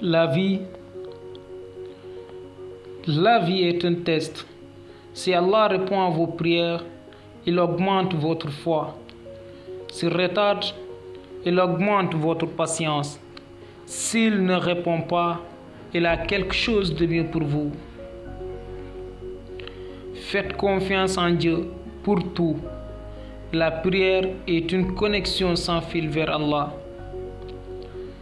La vie est un test. Si Allah répond à vos prières, il augmente votre foi. S'il retarde, il augmente votre patience. S'il ne répond pas, il a quelque chose de mieux pour vous. Faites confiance en Dieu pour tout. La prière est une connexion sans fil vers Allah.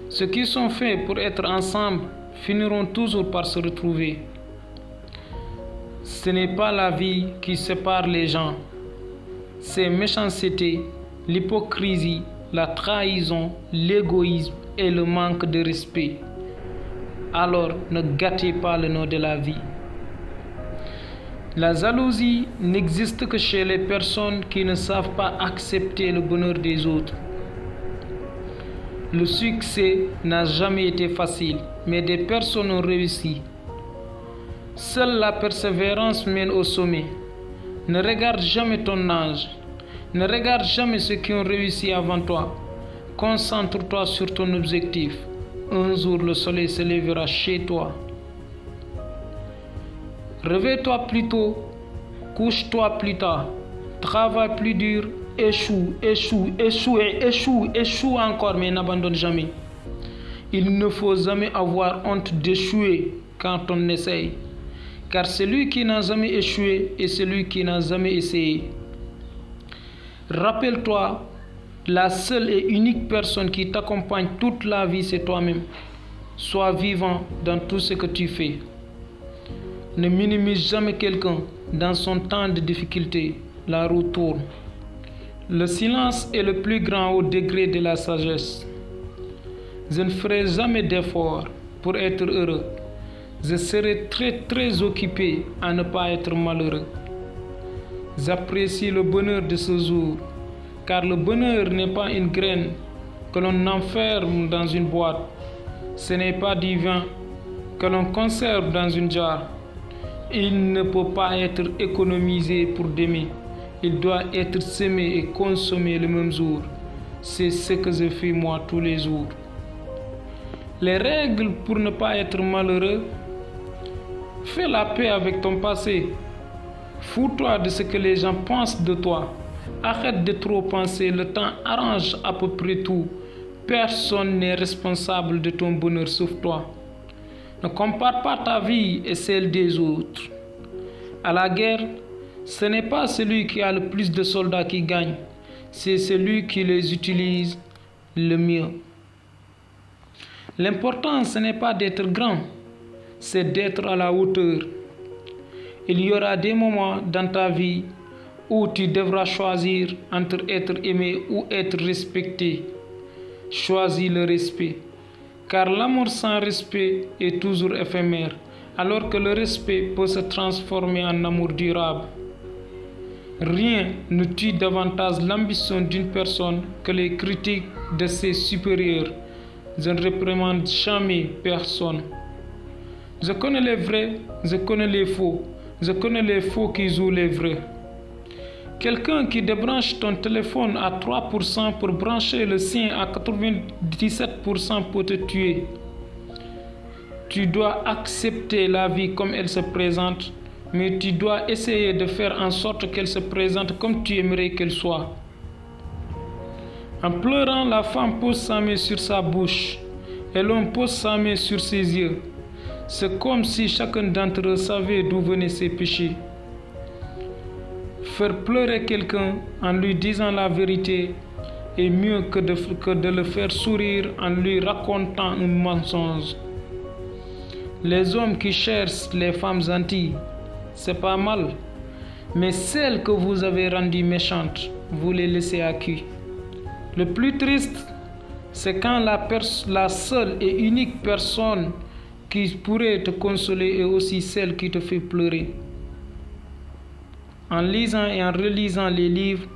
Ceux qui sont faits pour être ensemble finiront toujours par se retrouver. Ce n'est pas la vie qui sépare les gens, c'est méchanceté, l'hypocrisie, la trahison, l'égoïsme et le manque de respect. Alors ne gâtez pas le nom de la vie. La jalousie n'existe que chez les personnes qui ne savent pas accepter le bonheur des autres. Le succès n'a jamais été facile, mais des personnes ont réussi. Seule la persévérance mène au sommet. Ne regarde jamais ton âge. Ne regarde jamais ceux qui ont réussi avant toi. Concentre-toi sur ton objectif. Un jour, le soleil se lèvera chez toi. Réveille-toi plus tôt, couche-toi plus tard, travaille plus dur, échoue encore, mais n'abandonne jamais. Il ne faut jamais avoir honte d'échouer quand on essaye, car celui qui n'a jamais échoué est celui qui n'a jamais essayé. Rappelle-toi, la seule et unique personne qui t'accompagne toute la vie, c'est toi-même. Sois vivant dans tout ce que tu fais. Ne minimise jamais quelqu'un dans son temps de difficulté. La roue tourne. Le silence est le plus grand haut degré de la sagesse. Je ne ferai jamais d'effort pour être heureux. Je serai très occupé à ne pas être malheureux. J'apprécie le bonheur de ce jour, car le bonheur n'est pas une graine que l'on enferme dans une boîte. Ce n'est pas du vin que l'on conserve dans une jarre. Il ne peut pas être économisé pour demain. Il doit être semé et consommé le même jour. C'est ce que je fais moi tous les jours. Les règles pour ne pas être malheureux: fais la paix avec ton passé. Fous-toi de ce que les gens pensent de toi. Arrête de trop penser, le temps arrange à peu près tout. Personne n'est responsable de ton bonheur sauf toi. Ne compare pas ta vie et celle des autres. À la guerre, ce n'est pas celui qui a le plus de soldats qui gagne, c'est celui qui les utilise le mieux. L'important, ce n'est pas d'être grand, c'est d'être à la hauteur. Il y aura des moments dans ta vie où tu devras choisir entre être aimé ou être respecté. Choisis le respect, car l'amour sans respect est toujours éphémère, alors que le respect peut se transformer en amour durable. Rien ne tue davantage l'ambition d'une personne que les critiques de ses supérieurs. Je ne réprimande jamais personne. Je connais les vrais, je connais les faux. Je connais les faux qui jouent les vrais. Quelqu'un qui débranche ton téléphone à 3% pour brancher le sien à 97% peut te tuer. Tu dois accepter la vie comme elle se présente, mais tu dois essayer de faire en sorte qu'elle se présente comme tu aimerais qu'elle soit. En pleurant, la femme pose sa main sur sa bouche et l'homme pose sa main sur ses yeux. C'est comme si chacun d'entre eux savait d'où venaient ses péchés. Faire pleurer quelqu'un en lui disant la vérité est mieux que de le faire sourire en lui racontant un mensonge. Les hommes qui cherchent les femmes gentilles, c'est pas mal, mais celles que vous avez rendues méchantes, vous les laissez à qui? Le plus triste, c'est quand la seule et unique personne qui pourrait te consoler est aussi celle qui te fait pleurer. En lisant et en relisant les livres,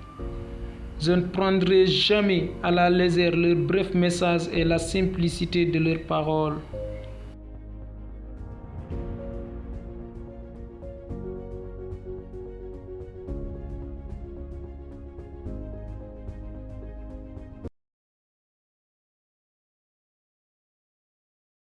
je ne prendrai jamais à la légère leurs brefs messages et la simplicité de leurs paroles.